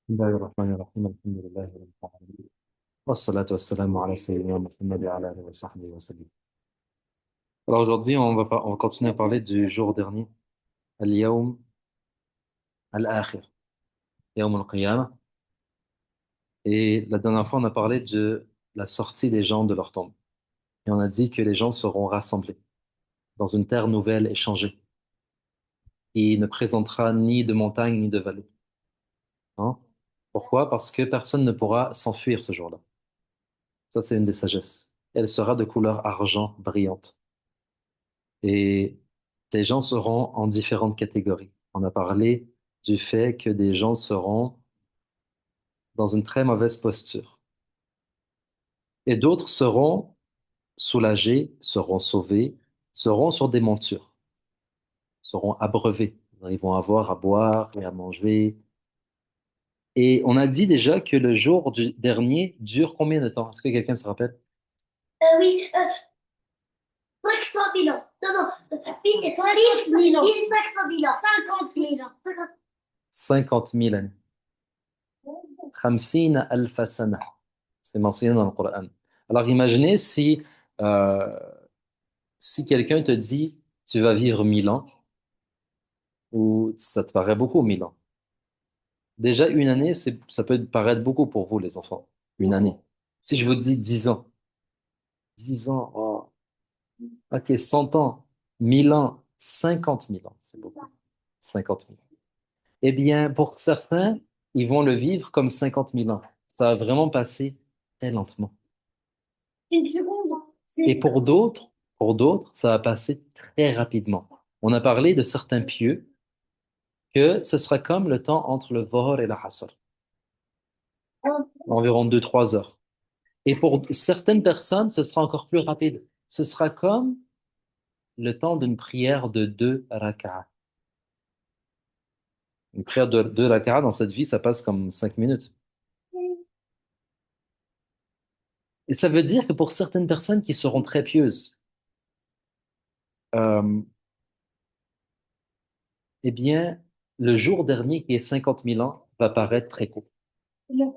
بسم الله الرحمن الرحيم الحمد لله رب العالمين والصلاة والسلام على سيدنا محمد وعلى آله وصحبه وسلم. Alors aujourd'hui, on va continuer à parler du jour dernier, Al-Yawm Al-Akhir, Yawm Al-Qiyamah. Et la dernière fois, on a parlé de la sortie des gens de leur tombe. Et on a dit que les gens seront rassemblés dans une terre nouvelle et changée. Il ne présentera ni de montagne ni de vallée. Hein? Pourquoi? Parce que personne ne pourra s'enfuir ce jour-là. Ça, c'est une des sagesses. Elle sera de couleur argent brillante. Et les gens seront en différentes catégories. On a parlé du fait que des gens seront dans une très mauvaise posture. Et d'autres seront soulagés, seront sauvés, seront sur des montures, seront abreuvés. Ils vont avoir à boire et à manger. Et on a dit déjà que le jour du dernier dure combien de temps? Est-ce que quelqu'un se rappelle? Oui, 500 000 ans. Non, non, 50 000 ans. 500 000 ans. 50 000 ans. 50 000 années. 50 ألف سنة. C'est mentionné dans le Coran. Alors imaginez euh, si quelqu'un te dit tu vas vivre 1000 ans, ou ça te paraît beaucoup 1000 ans. Déjà une année, ça peut paraître beaucoup pour vous les enfants. Une année. Si je vous dis 10 ans, 10 ans, oh, ok, 100 ans, 1000 ans, 50 000 ans, c'est beaucoup. 50 000. Eh bien, pour certains, ils vont le vivre comme 50 000 ans. Ça va vraiment passer très lentement. Une seconde. Et C'est pour d'autres, ça va passer très rapidement. On a parlé de certains pieux que ce sera comme le temps entre le Dhuhr et la Asr, environ 2 3 heures. Et pour certaines personnes, ce sera encore plus rapide. Ce sera comme le temps d'une prière de 2 rak'ahs. Une prière de 2 rak'ahs dans cette vie, ça passe comme 5 minutes. Et ça veut dire que pour certaines personnes qui seront très pieuses, euh, eh bien, le jour dernier qui est 50 000 ans va paraître très court.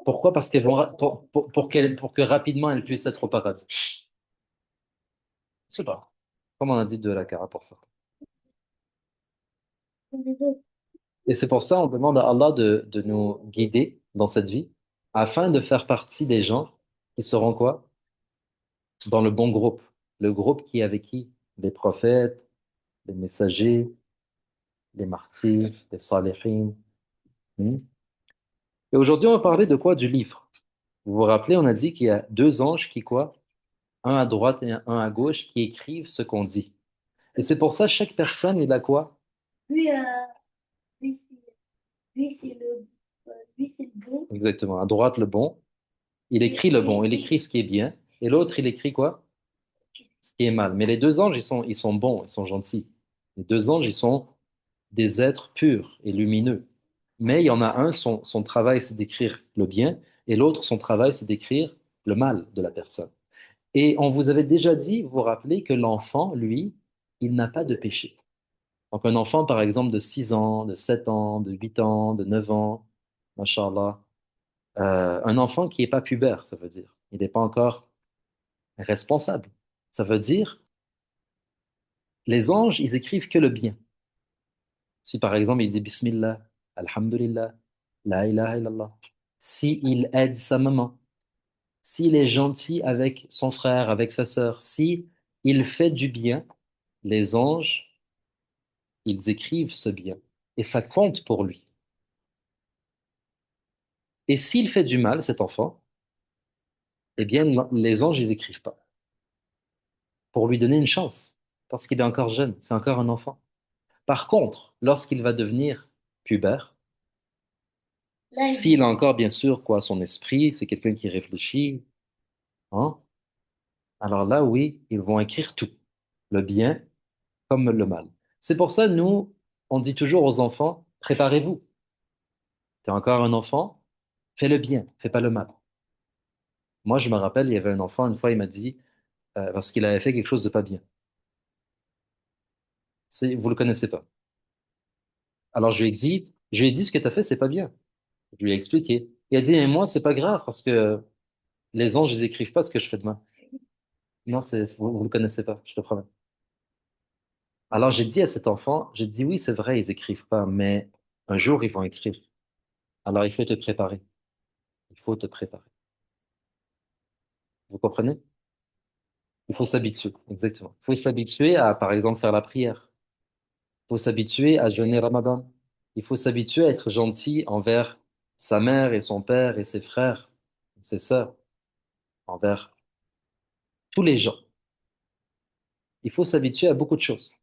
Pourquoi? Parce qu'elles vont, pour que rapidement elles puissent être au paradis. Je sais pas. Comme on a dit de la cara pour ça. Et c'est pour ça on demande à Allah de nous guider dans cette vie, afin de faire partie des gens qui seront quoi? Dans le bon groupe. Le groupe qui est avec qui? Les prophètes, les messagers, les martyrs, les salihins. Hmm. Et aujourd'hui, on va parler de quoi? Du livre. Vous vous rappelez, on a dit qu'il y a deux anges qui quoi? Un à droite et un à gauche qui écrivent ce qu'on dit. Et c'est pour ça, chaque personne, il a quoi? lui, lui, lui, c'est le bon. Exactement. À droite, le bon. Il Et, écrit le bon. Il et, écrit ce qui est bien. Et l'autre, il écrit quoi? Ce qui est mal. Mais les deux anges, ils sont bons, ils sont gentils. Les deux anges, ils sont des êtres purs et lumineux. Mais il y en a un, son travail, c'est d'écrire le bien. Et l'autre, son travail, c'est d'écrire le mal de la personne. Et on vous avait déjà dit, vous vous rappelez, que l'enfant, lui, il n'a pas de péché. Donc un enfant, par exemple, de 6 ans, de 7 ans, de 8 ans, de 9 ans, machallah, un enfant qui n'est pas pubère, ça veut dire. Il n'est pas encore responsable. Ça veut dire, les anges, ils écrivent que le bien. Si par exemple, il dit Bismillah, Alhamdulillah, La ilaha illallah. Si il aide sa maman, s'il est gentil avec son frère, avec sa sœur, si il fait du bien, les anges, ils écrivent ce bien. Et ça compte pour lui. Et s'il fait du mal, cet enfant, eh bien, les anges, ils écrivent pas. Pour lui donner une chance. Parce qu'il est encore jeune, c'est encore un enfant. Par contre, lorsqu'il va devenir pubère, là, s'il a encore, bien sûr, quoi, son esprit, c'est quelqu'un qui réfléchit, hein, alors là, oui, ils vont écrire tout. Le bien comme le mal. C'est pour ça, nous, on dit toujours aux enfants, préparez-vous. Tu es encore un enfant, fais le bien, fais pas le mal. Moi, je me rappelle, il y avait un enfant, une fois, il m'a dit, parce qu'il avait fait quelque chose de pas bien. Vous le connaissez pas. Alors je lui ai dit ce que tu as fait, c'est pas bien. Je lui ai expliqué. Il a dit, mais moi, c'est pas grave parce que les anges, ils écrivent pas ce que je fais demain. Non, vous le connaissez pas, je te promets. Alors j'ai dit à cet enfant, j'ai dit, oui, c'est vrai, ils écrivent pas, mais un jour, ils vont écrire. Alors il faut te préparer. Il faut te préparer. Vous comprenez? Il faut s'habituer, exactement. Il faut s'habituer à, par exemple, faire la prière. Il faut s'habituer à jeûner Ramadan. Il faut s'habituer à être gentil envers sa mère et son père et ses frères, ses sœurs, envers tous les gens. Il faut s'habituer à beaucoup de choses.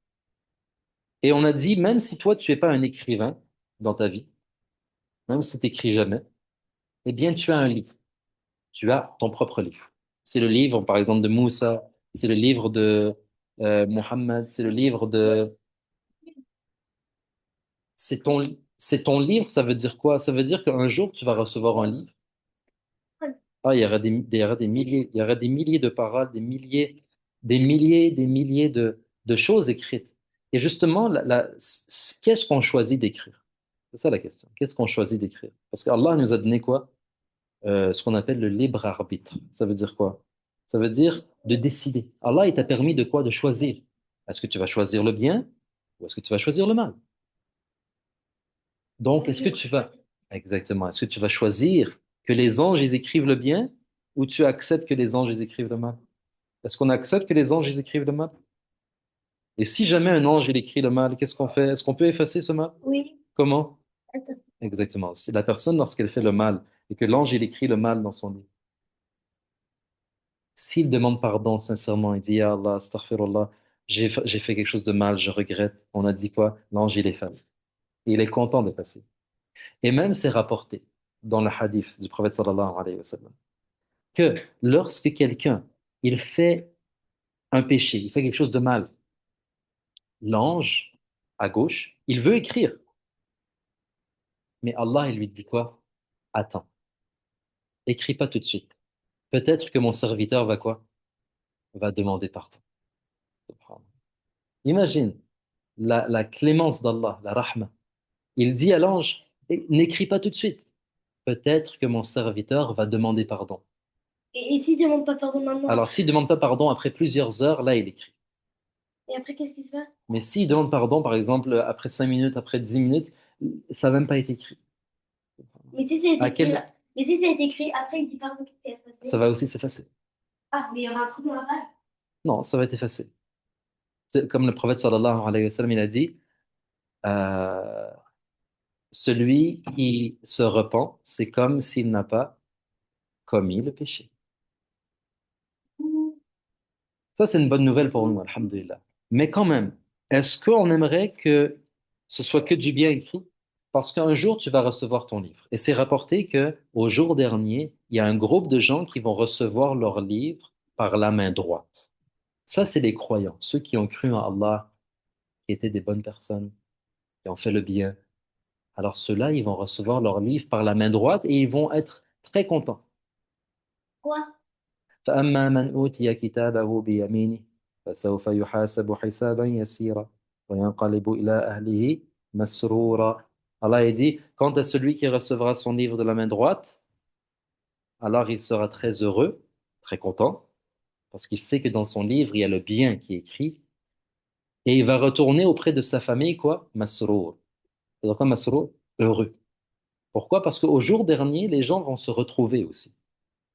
Et on a dit, même si toi, tu n'es pas un écrivain dans ta vie, même si tu n'écris jamais, eh bien, tu as un livre. Tu as ton propre livre. C'est le livre, par exemple, de Moussa, c'est le livre de Mohammed, c'est le livre de... C'est ton livre, ça veut dire quoi? Ça veut dire qu'un jour, tu vas recevoir un livre. Ah, il y aura des milliers, il y aura des milliers de paroles, des milliers de choses écrites. Et justement, qu'est-ce qu'on choisit d'écrire? C'est ça la question. Qu'est-ce qu'on choisit d'écrire? Parce qu'Allah nous a donné quoi? Ce qu'on appelle le libre arbitre. Ça veut dire quoi? Ça veut dire de décider. Allah, il t'a permis de quoi? De choisir. Est-ce que tu vas choisir le bien ou est-ce que tu vas choisir le mal? Donc, est-ce que tu vas... Exactement. Est-ce que tu vas choisir que les anges, ils écrivent le bien ou tu acceptes que les anges, ils écrivent le mal? Est-ce qu'on accepte que les anges, ils écrivent le mal? Et si jamais un ange, il écrit le mal, qu'est-ce qu'on fait? Est-ce qu'on peut effacer ce mal? Oui. Comment? Attends. Exactement. C'est la personne, lorsqu'elle fait le mal et que l'ange, il écrit le mal dans son livre. S'il demande pardon sincèrement, il dit, Ya Allah, astaghfirullah, j'ai fait quelque chose de mal, je regrette. On a dit quoi? L'ange, il efface. Et il est content d'effacer. Et même c'est rapporté dans le hadith du prophète sallallahu alayhi wa sallam que lorsque quelqu'un, il fait un péché, il fait quelque chose de mal, l'ange, à gauche, il veut écrire. Mais Allah, il lui dit quoi? Attends, écris pas tout de suite. Peut-être que mon serviteur va quoi? Va demander pardon. Subhanallah. Imagine la clémence d'Allah, la rahma. Il dit à l'ange, n'écris pas tout de suite. Peut-être que mon serviteur va demander pardon. Et s'il demande pas pardon maintenant? Alors, s'il ne demande pas pardon après plusieurs heures, là, il écrit. Et après, qu'est-ce qui se passe? Mais s'il demande pardon, par exemple, après 5 minutes, après 10 minutes, ça n'a même pas été écrit. Mais si c'est À écrit, quel... mais si c'est écrit, après, il dit pardon, qu'est-ce qui va se Ça passer? va aussi s'effacer. Ah, mais il y aura un trou dans la page. Non, ça va être effacé. C'est comme le prophète sallallahu alayhi wa sallam, il a dit, euh, celui qui se repent, c'est comme s'il n'a pas commis le péché. Ça, c'est une bonne nouvelle pour nous, alhamdulillah. Mais quand même, est-ce qu'on aimerait que ce soit que du bien écrit? Parce qu'un jour, tu vas recevoir ton livre. Et c'est rapporté que au jour dernier, il y a un groupe de gens qui vont recevoir leur livre par la main droite. Ça, c'est les croyants, ceux qui ont cru en Allah, qui étaient des bonnes personnes, qui ont fait le bien. Alors ceux-là, ils vont recevoir leur livre par la main droite et ils vont être très contents. Quoi? فأما من أوتي كتابه بيمينه فسوف يحاسب حسابا يسيرا وينقلب إلى أهله مسرورا. Allah il dit, quant à celui qui recevra son livre de la main droite, alors il sera très heureux, très content, parce qu'il sait que dans son livre, il y a le bien qui est écrit, et il va retourner auprès de sa famille, quoi? Masrour. C'est quoi Masrour? Heureux. Pourquoi? Parce qu'au jour dernier, les gens vont se retrouver aussi.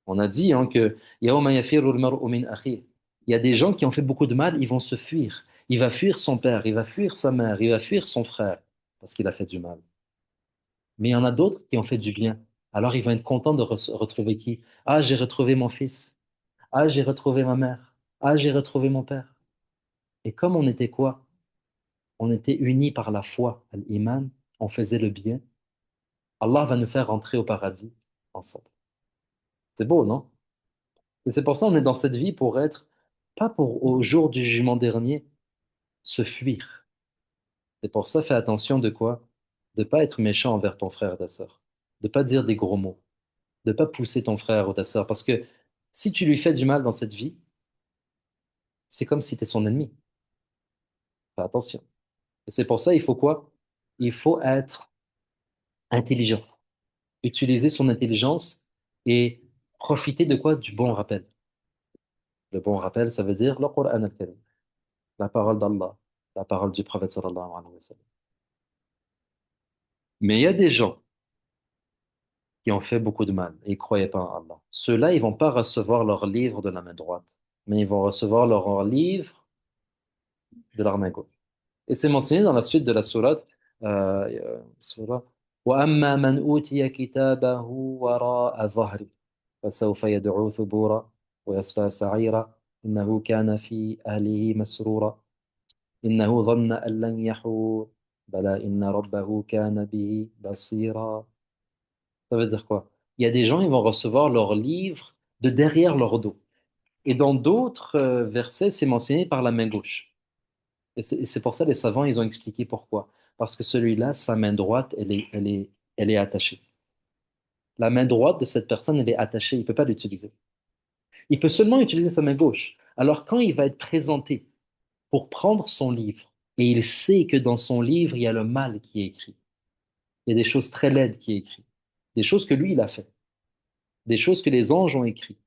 On a dit hein, que يَوْمَ يَفِرُّ الْمَرْءُ مِنْ أَخِيهِ. Il y a des gens qui ont fait beaucoup de mal, ils vont se fuir. Il va fuir son père, il va fuir sa mère, il va fuir son frère parce qu'il a fait du mal. Mais il y en a d'autres qui ont fait du bien. Alors ils vont être contents de retrouver qui? Ah, j'ai retrouvé mon fils. Ah, j'ai retrouvé ma mère. Ah, j'ai retrouvé mon père. Et comme on était quoi? On était unis par la foi, l'iman, on faisait le bien. Allah va nous faire rentrer au paradis ensemble. C'est beau, non? Et c'est pour ça qu'on est dans cette vie pour être, pas pour au jour du jugement dernier, se fuir. C'est pour ça, fais attention de quoi? De pas être méchant envers ton frère et ta sœur. De pas dire des gros mots. De pas pousser ton frère ou ta sœur. Parce que si tu lui fais du mal dans cette vie, c'est comme si tu es son ennemi. Fais attention. Et c'est pour ça, il faut quoi? Il faut être intelligent. utiliser son intelligence et profiter de quoi? Du bon rappel. Le bon rappel, ça veut dire le Coran al-Karim, la parole d'Allah, la parole du prophète sallallahu alayhi wa sallam. Mais il y a des gens qui ont fait beaucoup de mal et ils ne croyaient pas en Allah. Ceux-là, ils vont pas recevoir leur livre de la main droite, mais ils vont recevoir leur livre de la main gauche. Et c'est mentionné dans la suite de la sourate, sourate, وَأَمَّا مَنْ أُوتِيَ كِتَابَهُ وَرَاءَ ظَهْرِهِ فسوف يدعو ثبورا ويصلى سعيرا إنه كان في أهله مسرورا إنه ظن أن لن يحور بلى إن ربه كان به بصيرا. Ça veut dire quoi? Il y a des gens, ils vont recevoir leur livre de derrière leur dos. Et dans d'autres versets, c'est mentionné par la main gauche. Et c'est pour ça les savants, ils ont expliqué pourquoi. Parce que celui-là, sa main droite, elle est attachée. La main droite de cette personne, elle est attachée, il ne peut pas l'utiliser. Il peut seulement utiliser sa main gauche. Alors quand il va être présenté pour prendre son livre, et il sait que dans son livre, il y a le mal qui est écrit, il y a des choses très laides qui est écrit, des choses que lui, il a fait, des choses que les anges ont écrites,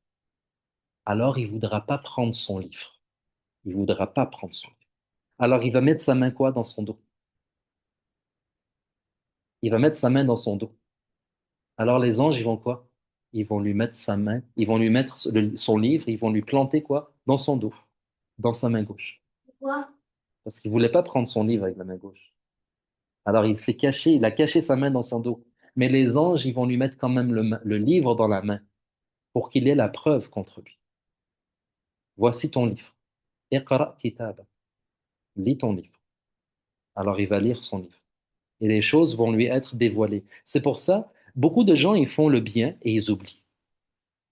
alors il ne voudra pas prendre son livre. Il ne voudra pas prendre son livre. Alors il va mettre sa main quoi dans son dos? Il va mettre sa main dans son dos. Alors les anges, ils vont quoi? Ils vont lui mettre sa main, ils vont lui mettre son livre, ils vont lui planter quoi? Dans son dos, dans sa main gauche. Pourquoi? Parce qu'il ne voulait pas prendre son livre avec la main gauche. Alors il s'est caché, il a caché sa main dans son dos. Mais les anges, ils vont lui mettre quand même le livre dans la main pour qu'il ait la preuve contre lui. Voici ton livre. Iqra kitaba. Lis ton livre. Alors il va lire son livre. Et les choses vont lui être dévoilées. C'est pour ça, beaucoup de gens, ils font le bien et ils oublient.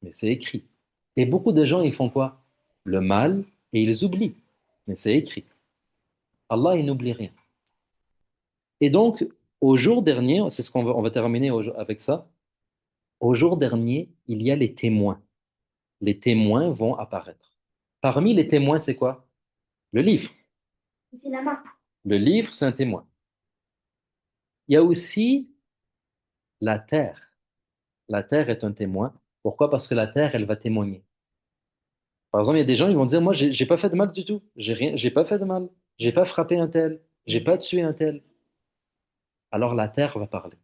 Mais c'est écrit. Et beaucoup de gens, ils font quoi? Le mal et ils oublient. Mais c'est écrit. Allah, il n'oublie rien. Et donc, au jour dernier, c'est ce on va terminer avec ça. Au jour dernier, il y a les témoins. Les témoins vont apparaître. Parmi les témoins, c'est quoi? Le livre. C'est la main. Le livre, c'est un témoin. Il y a aussi la terre. La terre est un témoin. Pourquoi? Parce que la terre, elle va témoigner. Par exemple, il y a des gens, ils vont dire, moi, j'ai pas fait de mal du tout. J'ai rien, j'ai pas fait de mal. J'ai pas frappé un tel. J'ai pas tué un tel. Alors la terre va parler.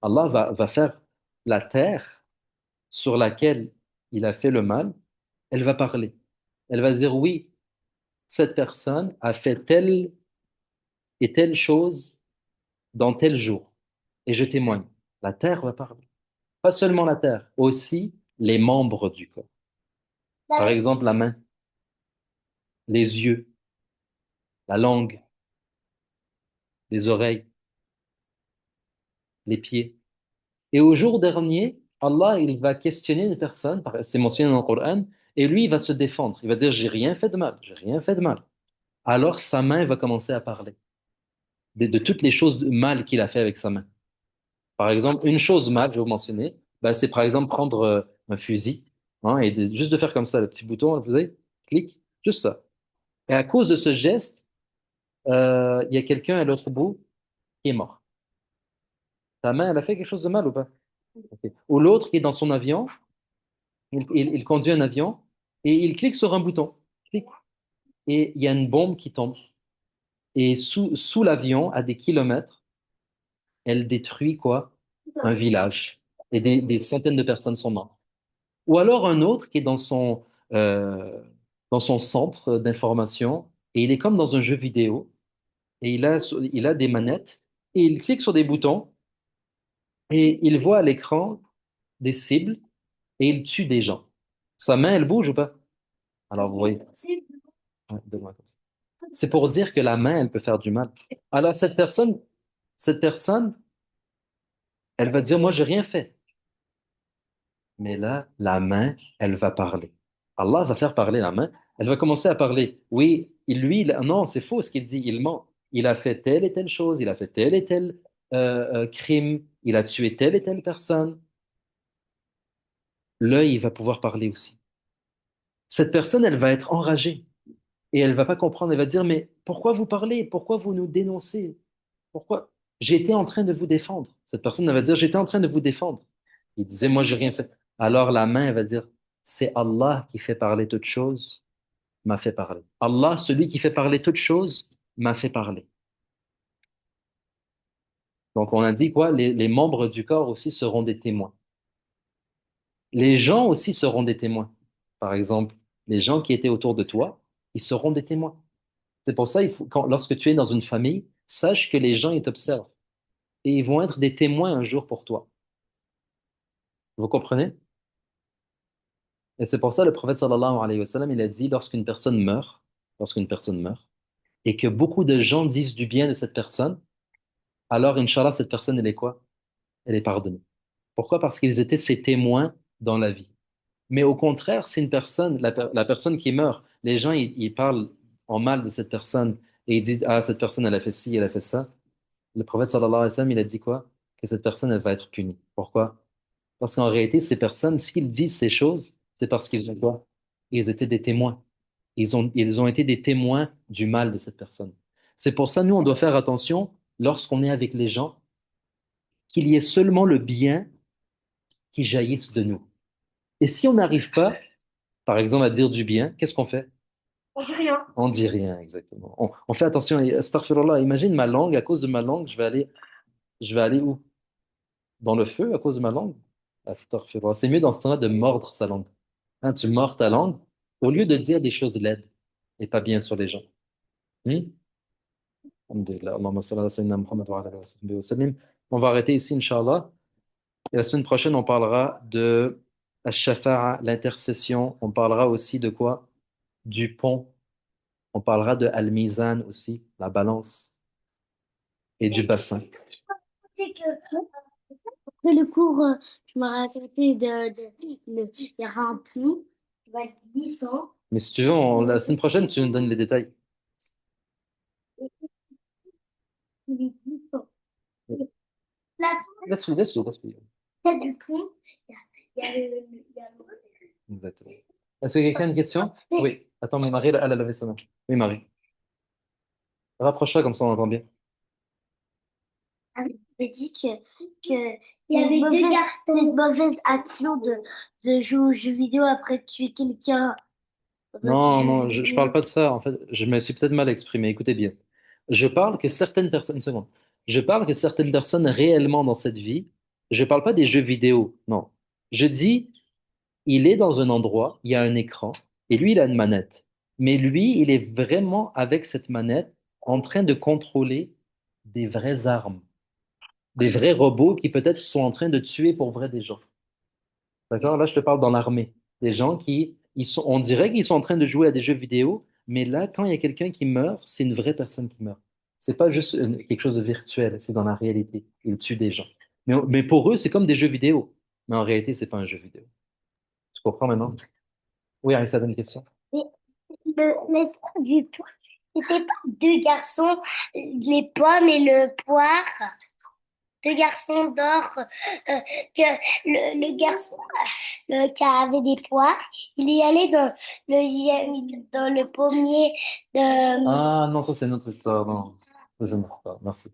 Allah va faire la terre sur laquelle il a fait le mal, elle va parler. Elle va dire, oui, cette personne a fait telle et telle chose dans tel jour. Et je témoigne. La terre va parler. Pas seulement la terre, aussi les membres du corps. Par exemple, la main, les yeux, la langue, les oreilles, les pieds. Et au jour dernier, Allah, il va questionner une personne, c'est mentionné dans le Coran, et lui, il va se défendre. Il va dire, j'ai rien fait de mal, j'ai rien fait de mal. Alors sa main va commencer à parler de toutes les choses de mal qu'il a fait avec sa main. Par exemple, une chose mal, je vais vous mentionner, ben, c'est par exemple prendre un fusil, hein, et juste de faire comme ça, le petit bouton, vous savez, clic, juste ça. Et à cause de ce geste, il y a quelqu'un à l'autre bout qui est mort. Ta main, elle a fait quelque chose de mal ou pas? Ok. Ou l'autre qui est dans son avion, il conduit un avion et il clique sur un bouton. Clic. Et il y a une bombe qui tombe. Et sous l'avion, à des kilomètres, elle détruit quoi? Un village. Et des centaines de personnes sont mortes. Ou alors un autre qui est dans son centre d'information et il est comme dans un jeu vidéo et il a des manettes et il clique sur des boutons et il voit à l'écran des cibles et il tue des gens. Sa main, elle bouge ou pas? Alors vous voyez. Ouais, donne-moi comme ça. C'est pour dire que la main, elle peut faire du mal. Alors cette personne, elle va dire, moi, j'ai rien fait. Mais là, la main, elle va parler. Allah va faire parler la main. Elle va commencer à parler. Oui, non, c'est faux ce qu'il dit. Il ment. Il a fait telle et telle chose. Il a fait tel et tel crime. Il a tué telle et telle personne. L'œil, il va pouvoir parler aussi. Cette personne, elle va être enragée et elle va pas comprendre. Elle va dire, mais pourquoi vous parlez? Pourquoi vous nous dénoncez? Pourquoi? J'étais en train de vous défendre. Cette personne, elle va dire, j'étais en train de vous défendre. Il disait, moi, j'ai rien fait. Alors la main, elle va dire, c'est Allah qui fait parler toutes choses, m'a fait parler. Allah, celui qui fait parler toutes choses, m'a fait parler. Donc on a dit quoi? Les membres du corps aussi seront des témoins. Les gens aussi seront des témoins. Par exemple, les gens qui étaient autour de toi, ils seront des témoins. C'est pour ça, lorsque tu es dans une famille, sache que les gens, ils t'observent. Et ils vont être des témoins un jour pour toi. Vous comprenez? Et c'est pour ça le prophète sallallahu alayhi wa sallam, il a dit, lorsqu'une personne meurt, et que beaucoup de gens disent du bien de cette personne, alors, Inch'Allah, cette personne, elle est quoi? Elle est pardonnée. Pourquoi? Parce qu'ils étaient ses témoins dans la vie. Mais au contraire, si une personne, la personne qui meurt, les gens, ils parlent en mal de cette personne et ils disent, ah, cette personne, elle a fait ci, elle a fait ça. Le prophète sallallahu alayhi wa sallam, il a dit quoi? Que cette personne, elle va être punie. Pourquoi? Parce qu'en réalité, ces personnes, s'ils disent ces choses, c'est parce qu'ils ont quoi? Ils étaient des témoins. Ils ont été des témoins du mal de cette personne. C'est pour ça, nous, on doit faire attention lorsqu'on est avec les gens, qu'il y ait seulement le bien qui jaillisse de nous. Et si on n'arrive pas, par exemple, à dire du bien, qu'est-ce qu'on fait? On dit rien. On dit rien, exactement. On fait attention. Et astaghfirullah, imagine ma langue, à cause de ma langue, je vais aller où? Dans le feu à cause de ma langue? Astaghfirullah. C'est mieux dans ce temps-là de mordre sa langue. Hein, tu mords ta langue au lieu de dire des choses laides et pas bien sur les gens. Hmm? Alhamdulillah. Allahumma salli ala sayyidina Muhammad wa ala alihi wa sahbihi wa sallim. On va arrêter ici, Inch'Allah. Et la semaine prochaine, on parlera de la l'intercession. On parlera aussi de quoi? Du pont. On parlera de Al-Mizan aussi, la balance, et du bassin. C'est que après le cours, je me racontais il y aura un pont qui va être glissant. Mais si tu veux, la semaine prochaine, tu nous donnes les détails. Et il est glissant. Et la Laisse-le, laisse-le, laisse-le. tête du pont, il y a il y a Exactement. Est-ce que quelqu'un a une question? Oui. Attends, mais Marie, elle a levé sa main. Oui, Marie. Rapproche-toi comme ça, on entend bien. avait dit que il y avait deux garçons. C'est une mauvaise action de jouer aux jeux vidéo après tuer quelqu'un. Non, non, je parle pas de ça. En fait, je me suis peut-être mal exprimé. Écoutez bien. Je parle que certaines personnes, une seconde. Je parle que certaines personnes réellement dans cette vie, je parle pas des jeux vidéo, non. Je dis, il est dans un endroit, il y a un écran, et lui, il a une manette. Mais lui, il est vraiment avec cette manette en train de contrôler des vraies armes, des vrais robots qui peut-être sont en train de tuer pour vrai des gens. D'accord? Là, je te parle dans l'armée. Des gens qui, on dirait qu'ils sont en train de jouer à des jeux vidéo, mais là, quand il y a quelqu'un qui meurt, c'est une vraie personne qui meurt. C'est pas juste quelque chose de virtuel, c'est dans la réalité. Ils tuent des gens. Mais pour eux, c'est comme des jeux vidéo. Mais en réalité, c'est pas un jeu vidéo. Tu comprends maintenant? Oui, Aïssa, t'as une question? Et l'histoire du poire, c'était pas deux garçons, les pommes et le poire. Deux garçons d'or, que le garçon qui avait des poires, il y allait dans le pommier de... Ah non, ça c'est notre histoire. Non, ça, c'est notre histoire. Merci.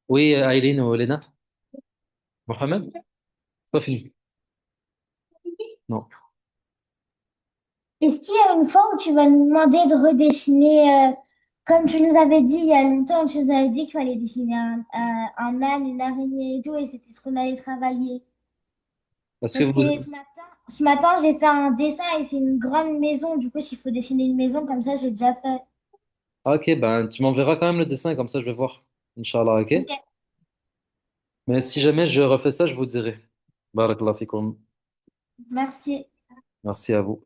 Oui, Aileen ou Elena? Mohamed? C'est pas fini. Non. Est-ce qu'il y a une fois où tu vas nous demander de redessiner, comme tu nous avais dit il y a longtemps, tu nous avais dit qu'il fallait dessiner un âne, une araignée et tout, et c'était ce qu'on allait travailler. Est-ce que Parce que vous... ce matin, j'ai fait un dessin et c'est une grande maison. Du coup, s'il faut dessiner une maison comme ça, j'ai déjà fait. Ah, ok, ben tu m'enverras quand même le dessin, comme ça je vais voir. Inch'Allah, ok? Ok, Mais si jamais je refais ça, je vous dirai. Barakallah fikoum. merci. Merci à vous.